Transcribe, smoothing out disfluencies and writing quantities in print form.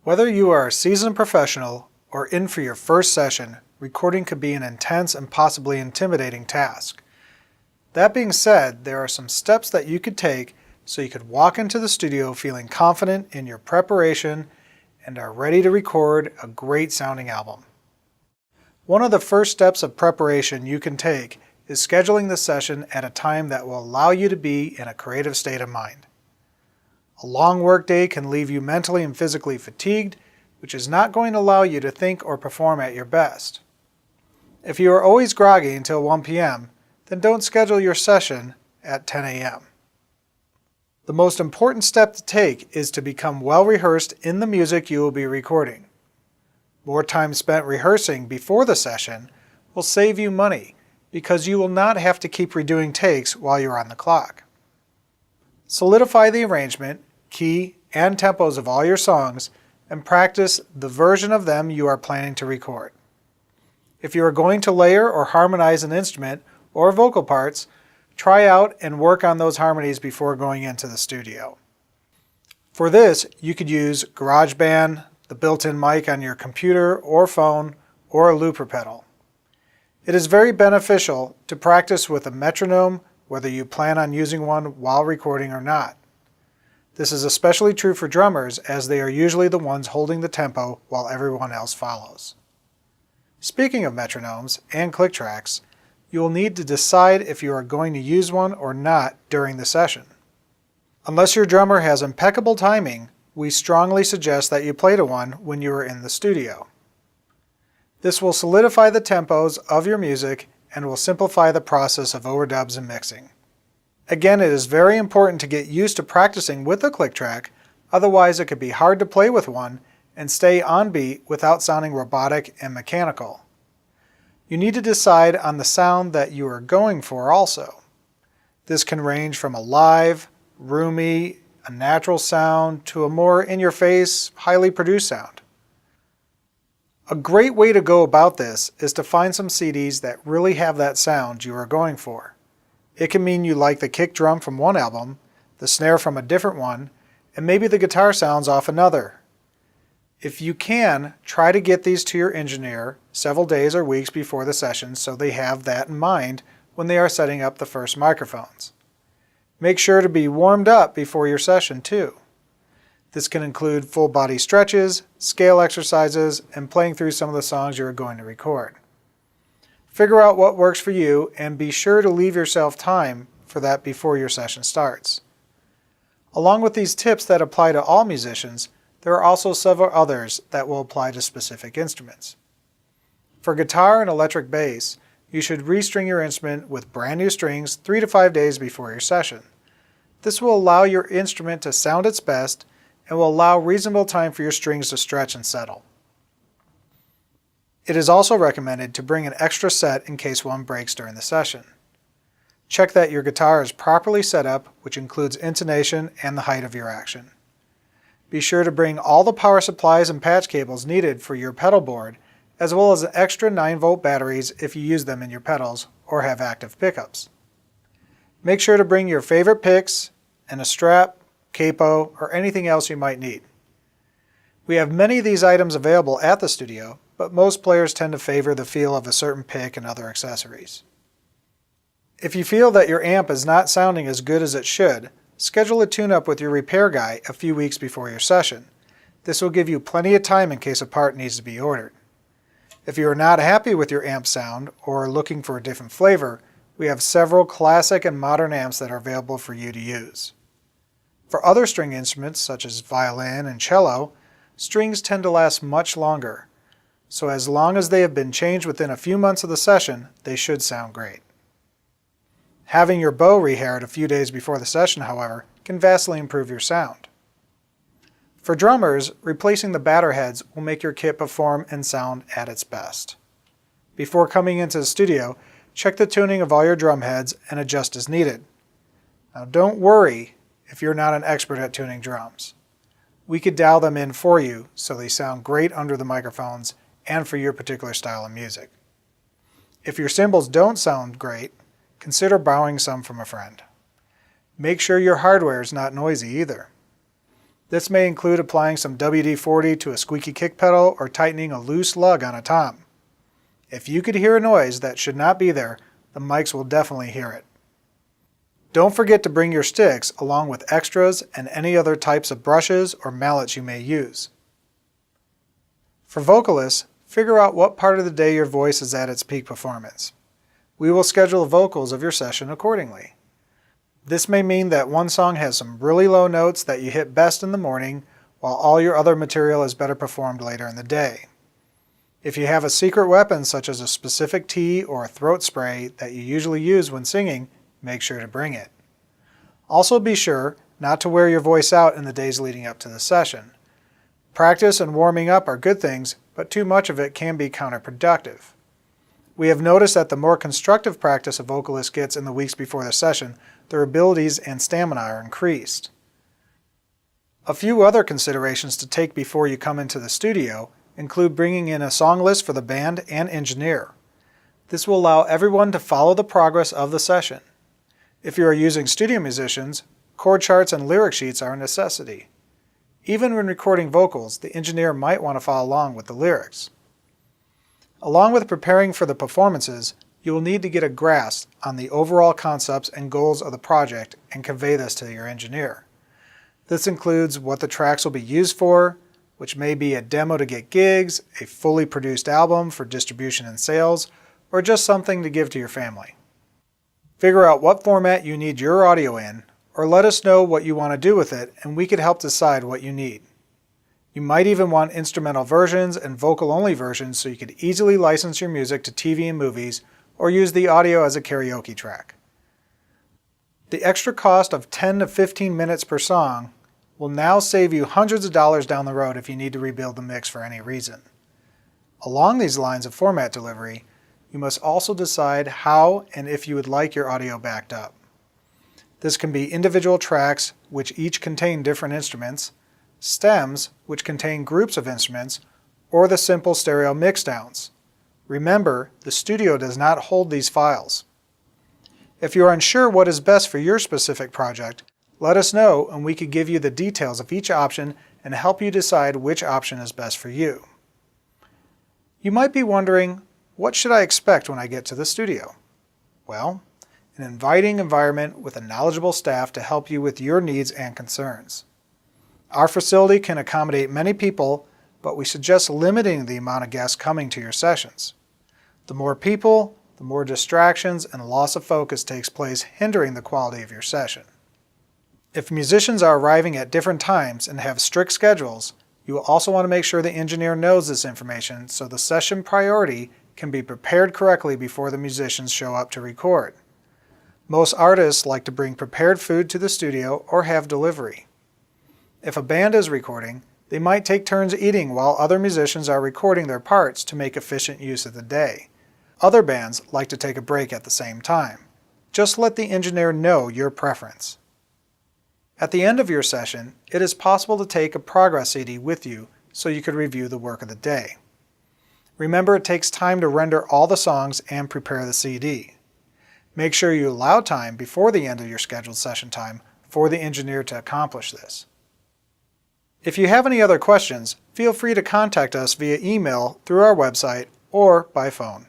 Whether you are a seasoned professional or in for your first session, recording could be an intense and possibly intimidating task. That being said, there are some steps that you could take so you could walk into the studio feeling confident in your preparation and are ready to record a great sounding album. One of the first steps of preparation you can take is scheduling the session at a time that will allow you to be in a creative state of mind. A long workday can leave you mentally and physically fatigued, which is not going to allow you to think or perform at your best. If you are always groggy until 1 p.m., then don't schedule your session at 10 a.m. The most important step to take is to become well rehearsed in the music you will be recording. More time spent rehearsing before the session will save you money because you will not have to keep redoing takes while you're on the clock. Solidify the arrangement, key, and tempos of all your songs and practice the version of them you are planning to record. If you are going to layer or harmonize an instrument or vocal parts, try out and work on those harmonies before going into the studio. For this, you could use GarageBand, the built-in mic on your computer or phone, or a looper pedal. It is very beneficial to practice with a metronome, whether you plan on using one while recording or not. This is especially true for drummers, as they are usually the ones holding the tempo while everyone else follows. Speaking of metronomes and click tracks, you will need to decide if you are going to use one or not during the session. Unless your drummer has impeccable timing, we strongly suggest that you play to one when you are in the studio. This will solidify the tempos of your music and will simplify the process of overdubs and mixing. Again, it is very important to get used to practicing with a click track, otherwise it could be hard to play with one and stay on beat without sounding robotic and mechanical. You need to decide on the sound that you are going for also. This can range from a live, roomy, a natural sound to a more in-your-face, highly produced sound. A great way to go about this is to find some CDs that really have that sound you are going for. It can mean you like the kick drum from one album, the snare from a different one, and maybe the guitar sounds off another. If you can, try to get these to your engineer several days or weeks before the session so they have that in mind when they are setting up the first microphones. Make sure to be warmed up before your session too. This can include full body stretches, scale exercises, and playing through some of the songs you are going to record. Figure out what works for you and be sure to leave yourself time for that before your session starts. Along with these tips that apply to all musicians, there are also several others that will apply to specific instruments. For guitar and electric bass, you should restring your instrument with brand new strings 3 to 5 days before your session. This will allow your instrument to sound its best and will allow reasonable time for your strings to stretch and settle. It is also recommended to bring an extra set in case one breaks during the session. Check that your guitar is properly set up, which includes intonation and the height of your action. Be sure to bring all the power supplies and patch cables needed for your pedal board, as well as extra 9-volt batteries if you use them in your pedals or have active pickups. Make sure to bring your favorite picks and a strap, capo, or anything else you might need. We have many of these items available at the studio, but most players tend to favor the feel of a certain pick and other accessories. If you feel that your amp is not sounding as good as it should, schedule a tune-up with your repair guy a few weeks before your session. This will give you plenty of time in case a part needs to be ordered. If you are not happy with your amp sound or are looking for a different flavor, we have several classic and modern amps that are available for you to use. For other string instruments such as violin and cello, strings tend to last much longer, so as long as they have been changed within a few months of the session, they should sound great. Having your bow rehaired a few days before the session, however, can vastly improve your sound. For drummers, replacing the batter heads will make your kit perform and sound at its best. Before coming into the studio, check the tuning of all your drum heads and adjust as needed. Now don't worry if you're not an expert at tuning drums. We could dial them in for you so they sound great under the microphones and for your particular style of music. If your cymbals don't sound great, consider borrowing some from a friend. Make sure your hardware is not noisy either. This may include applying some WD-40 to a squeaky kick pedal or tightening a loose lug on a tom. If you could hear a noise that should not be there, the mics will definitely hear it. Don't forget to bring your sticks along with extras and any other types of brushes or mallets you may use. For vocalists, figure out what part of the day your voice is at its peak performance. We will schedule the vocals of your session accordingly. This may mean that one song has some really low notes that you hit best in the morning, while all your other material is better performed later in the day. If you have a secret weapon such as a specific tea or a throat spray that you usually use when singing, make sure to bring it. Also be sure not to wear your voice out in the days leading up to the session. Practice and warming up are good things, but too much of it can be counterproductive. We have noticed that the more constructive practice a vocalist gets in the weeks before the session, their abilities and stamina are increased. A few other considerations to take before you come into the studio include bringing in a song list for the band and engineer. This will allow everyone to follow the progress of the session. If you are using studio musicians, chord charts and lyric sheets are a necessity. Even when recording vocals, the engineer might want to follow along with the lyrics. Along with preparing for the performances, you will need to get a grasp on the overall concepts and goals of the project and convey this to your engineer. This includes what the tracks will be used for, which may be a demo to get gigs, a fully produced album for distribution and sales, or just something to give to your family. Figure out what format you need your audio in, or let us know what you want to do with it and we could help decide what you need. You might even want instrumental versions and vocal-only versions so you could easily license your music to TV and movies or use the audio as a karaoke track. The extra cost of 10 to 15 minutes per song will now save you hundreds of dollars down the road if you need to rebuild the mix for any reason. Along these lines of format delivery, you must also decide how and if you would like your audio backed up. This can be individual tracks which each contain different instruments, stems which contain groups of instruments, or the simple stereo mixdowns. Remember, the studio does not hold these files. If you are unsure what is best for your specific project, let us know and we could give you the details of each option and help you decide which option is best for you. You might be wondering, what should I expect when I get to the studio? Well, an inviting environment with a knowledgeable staff to help you with your needs and concerns. Our facility can accommodate many people, but we suggest limiting the amount of guests coming to your sessions. The more people, the more distractions and loss of focus takes place, hindering the quality of your session. If musicians are arriving at different times and have strict schedules, you will also want to make sure the engineer knows this information so the session priority can be prepared correctly before the musicians show up to record. Most artists like to bring prepared food to the studio or have delivery. If a band is recording, they might take turns eating while other musicians are recording their parts to make efficient use of the day. Other bands like to take a break at the same time. Just let the engineer know your preference. At the end of your session, it is possible to take a progress CD with you so you could review the work of the day. Remember, it takes time to render all the songs and prepare the CD. Make sure you allow time before the end of your scheduled session time for the engineer to accomplish this. If you have any other questions, feel free to contact us via email, through our website, or by phone.